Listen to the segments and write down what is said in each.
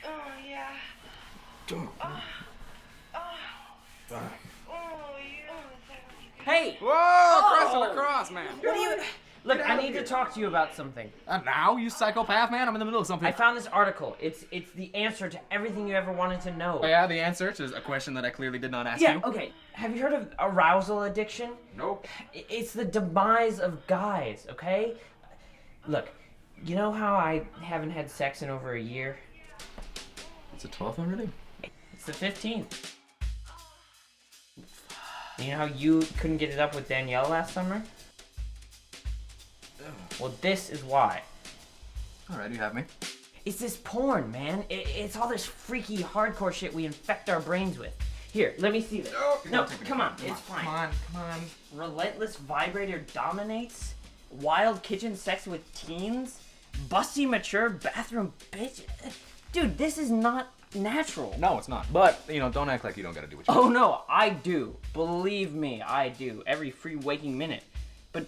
Oh, yeah. Hey! Whoa! Cross across, man. What are you... Look, I need to talk to you about something. Now, you psychopath, man? I'm in the middle of something. I found this article. It's the answer to everything you ever wanted to know. Oh, yeah, the answer to a question that I clearly did not ask Yeah, you. okay. Have you heard of arousal addiction? Nope. It's the demise of guys, okay? Look, you know how I haven't had sex in over a year? It's the 12th already? It's the 15th. You know how you couldn't get it up with Danielle last summer? Well, this is why. Alright, you have me. It's this porn, man. It's all this freaky, hardcore shit we infect our brains with. Here, let me see this. No, come on, it's fine. Come on. Relentless vibrator dominates? Wild kitchen sex with teens? Busty, mature bathroom bitch? Dude, this is not natural. No, it's not. But, don't act like you don't gotta do what you Oh no, I do. Believe me, I do. Every free waking minute. But,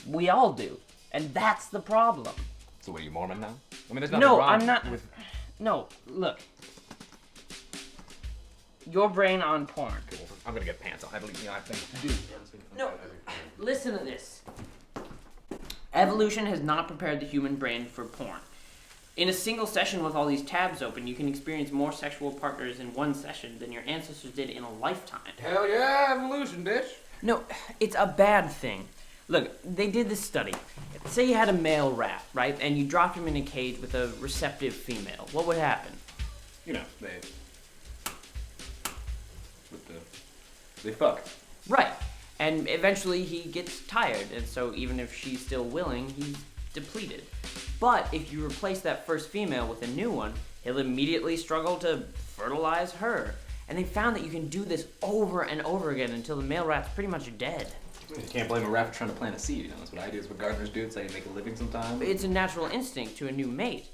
we all do. And that's the problem. So what, are you Mormon now? There's nothing No, wrong I'm not. with... No, look. Your brain on porn. Okay, well, I'm gonna get pants on. I think. No, listen to this. Evolution has not prepared the human brain for porn. In a single session with all these tabs open, you can experience more sexual partners in one session than your ancestors did in a lifetime. Hell yeah, evolution, bitch. No, it's a bad thing. Look, they did this study. Say you had a male rat, right? And you dropped him in a cage with a receptive female. What would happen? They fuck. Right. And eventually he gets tired, and so even if she's still willing, he's depleted. But if you replace that first female with a new one, he'll immediately struggle to fertilize her. And they found that you can do this over and over again until the male rat's pretty much dead. You can't blame a rat for trying to plant a seed, That's what I do. It's what gardeners do. It's how you make a living sometimes. It's a natural instinct to a new mate.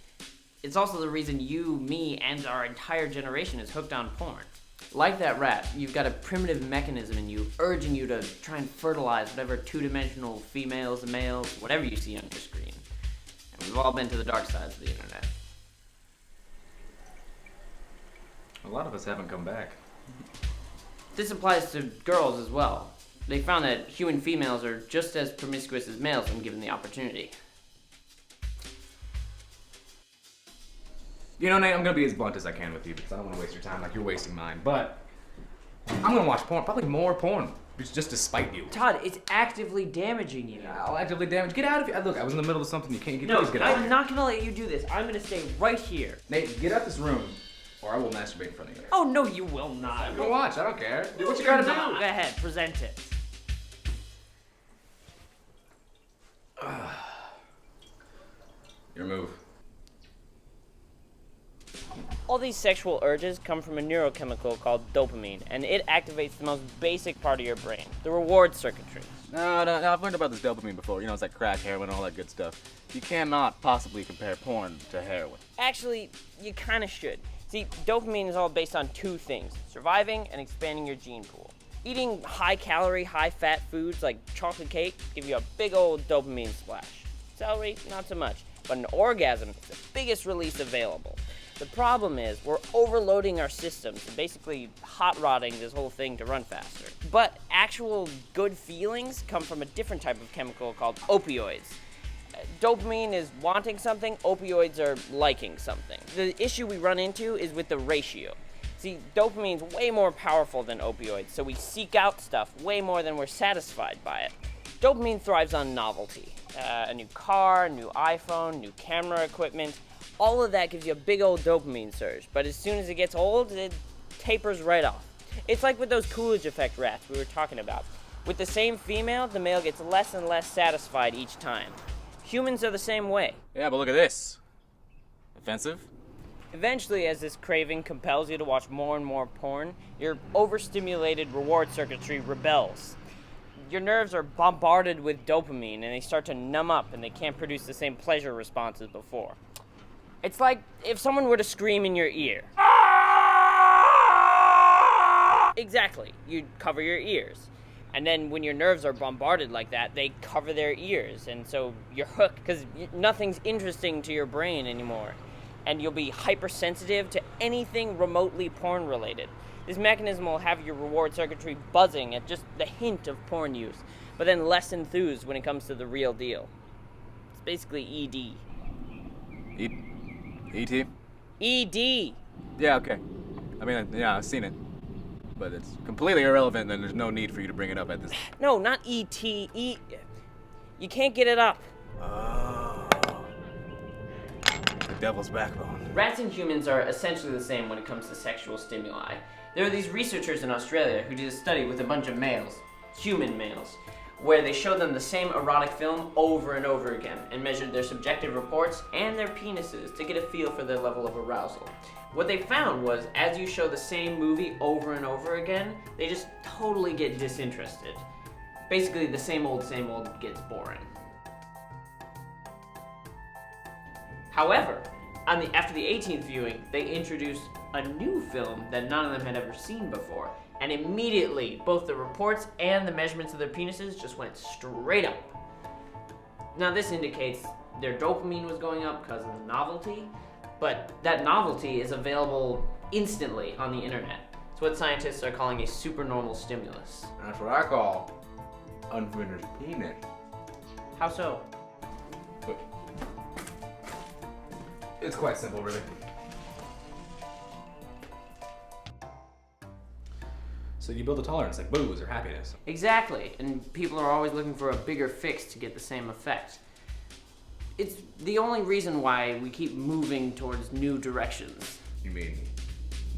It's also the reason you, me, and our entire generation is hooked on porn. Like that rat, you've got a primitive mechanism in you urging you to try and fertilize whatever two-dimensional females, males, whatever you see on your screen. And we've all been to the dark sides of the internet. A lot of us haven't come back. This applies to girls as well. They found that human females are just as promiscuous as males when given the opportunity. Nate, I'm gonna be as blunt as I can with you because I don't want to waste your time like you're wasting mine. But I'm gonna watch porn, probably more porn, just to spite you. Todd, it's actively damaging you. I'll actively damage. Get out of here. Look, I was in the middle of something. You can't get. No, Please get out. I'm not gonna let you do this. I'm gonna stay right here. Nate, get out this room, or I will masturbate in front of you. Oh no, you will not. Go watch. I don't care. Do what you gotta do. Go ahead, present it. Your move. All these sexual urges come from a neurochemical called dopamine, and it activates the most basic part of your brain, the reward circuitry. No, I've learned about this dopamine before. It's like crack, heroin, all that good stuff. You cannot possibly compare porn to heroin. Actually, you kind of should. See, dopamine is all based on two things, surviving and expanding your gene pool. Eating high-calorie, high-fat foods like chocolate cake give you a big old dopamine splash. Celery, not so much. But an orgasm is the biggest release available. The problem is we're overloading our systems and basically hot-rodding this whole thing to run faster. But actual good feelings come from a different type of chemical called opioids. Dopamine is wanting something, opioids are liking something. The issue we run into is with the ratio. See, dopamine's way more powerful than opioids, so we seek out stuff way more than we're satisfied by it. Dopamine thrives on novelty. A new car, new iPhone, new camera equipment, all of that gives you a big old dopamine surge, but as soon as it gets old, it tapers right off. It's like with those Coolidge effect rats we were talking about. With the same female, the male gets less and less satisfied each time. Humans are the same way. Yeah, but look at this. Offensive? Eventually, as this craving compels you to watch more and more porn, your overstimulated reward circuitry rebels. Your nerves are bombarded with dopamine and they start to numb up and they can't produce the same pleasure response as before. It's like if someone were to scream in your ear. Exactly, you'd cover your ears. And then when your nerves are bombarded like that, they cover their ears. And so you're hooked because nothing's interesting to your brain anymore. And you'll be hypersensitive to anything remotely porn related. This mechanism will have your reward circuitry buzzing at just the hint of porn use, but then less enthused when it comes to the real deal. It's basically ED. E.T.? ED! Yeah, okay. I mean, yeah, I've seen it. But it's completely irrelevant, and there's no need for you to bring it up at this... No, not ET. You can't get it up. Oh. The devil's backbone. Rats and humans are essentially the same when it comes to sexual stimuli. There are these researchers in Australia who did a study with a bunch of males, human males, where they showed them the same erotic film over and over again and measured their subjective reports and their penises to get a feel for their level of arousal. What they found was, as you show the same movie over and over again, they just totally get disinterested. Basically, the same old gets boring. However, after the 18th viewing, they introduced a new film that none of them had ever seen before, and immediately, both the reports and the measurements of their penises just went straight up. Now, this indicates their dopamine was going up because of the novelty, but that novelty is available instantly on the internet. It's what scientists are calling a supernormal stimulus. That's what I call unfinished penis. How so? But it's quite simple, really. So you build a tolerance like booze or happiness. Exactly, and people are always looking for a bigger fix to get the same effect. It's the only reason why we keep moving towards new directions. You mean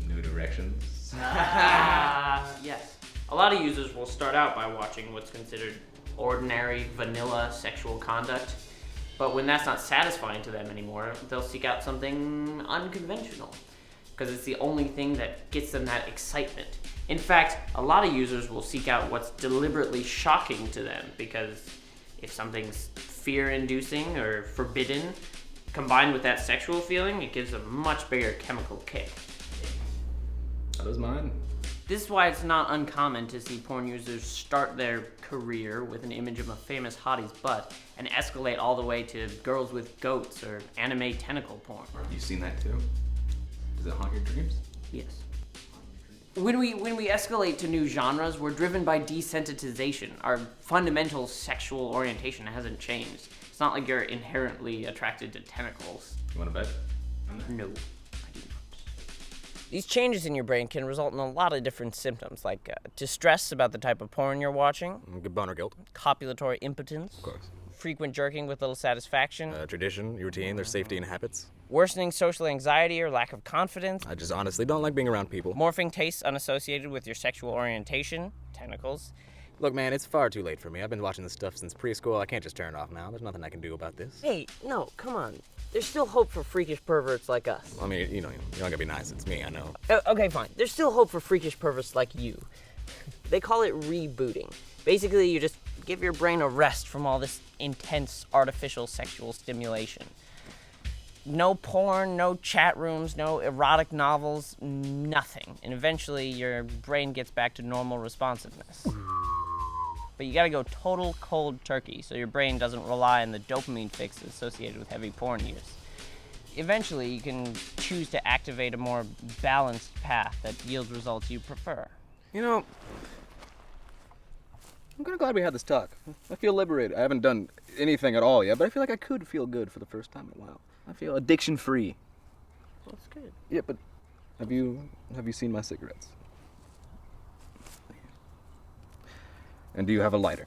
new directions? Yes. A lot of users will start out by watching what's considered ordinary, vanilla sexual conduct, but when that's not satisfying to them anymore, they'll seek out something unconventional, because it's the only thing that gets them that excitement. In fact, a lot of users will seek out what's deliberately shocking to them, because if something's fear-inducing or forbidden, combined with that sexual feeling, it gives a much bigger chemical kick. Are those mine? This is why it's not uncommon to see porn users start their career with an image of a famous hottie's butt and escalate all the way to girls with goats or anime tentacle porn. You've seen that too? Does it haunt your dreams? Yes. When we escalate to new genres, we're driven by desensitization. Our fundamental sexual orientation hasn't changed. It's not like you're inherently attracted to tentacles. You want to bet? No, I do not. These changes in your brain can result in a lot of different symptoms, like distress about the type of porn you're watching, Boner guilt. copulatory impotence, Of course. frequent jerking with little satisfaction, Tradition, routine, there's safety and habits. worsening social anxiety or lack of confidence, I just honestly don't like being around people. morphing tastes unassociated with your sexual orientation, tentacles. Look, man, it's far too late for me. I've been watching this stuff since preschool. I can't just turn it off now. There's nothing I can do about this. Hey, no, come on. There's still hope for freakish perverts like us. I mean, you're not gonna be nice. It's me, I know. Okay, fine. There's still hope for freakish perverts like you. They call it rebooting. Basically, you just give your brain a rest from all this intense artificial sexual stimulation. No porn, no chat rooms, no erotic novels, nothing. And eventually your brain gets back to normal responsiveness. But you gotta go total cold turkey so your brain doesn't rely on the dopamine fix associated with heavy porn use. Eventually you can choose to activate a more balanced path that yields results you prefer. You know, I'm kind of glad we had this talk. I feel liberated. I haven't done anything at all yet, but I feel like I could feel good for the first time in a while. I feel addiction-free. That's good. Yeah, but have you seen my cigarettes? And do you have a lighter?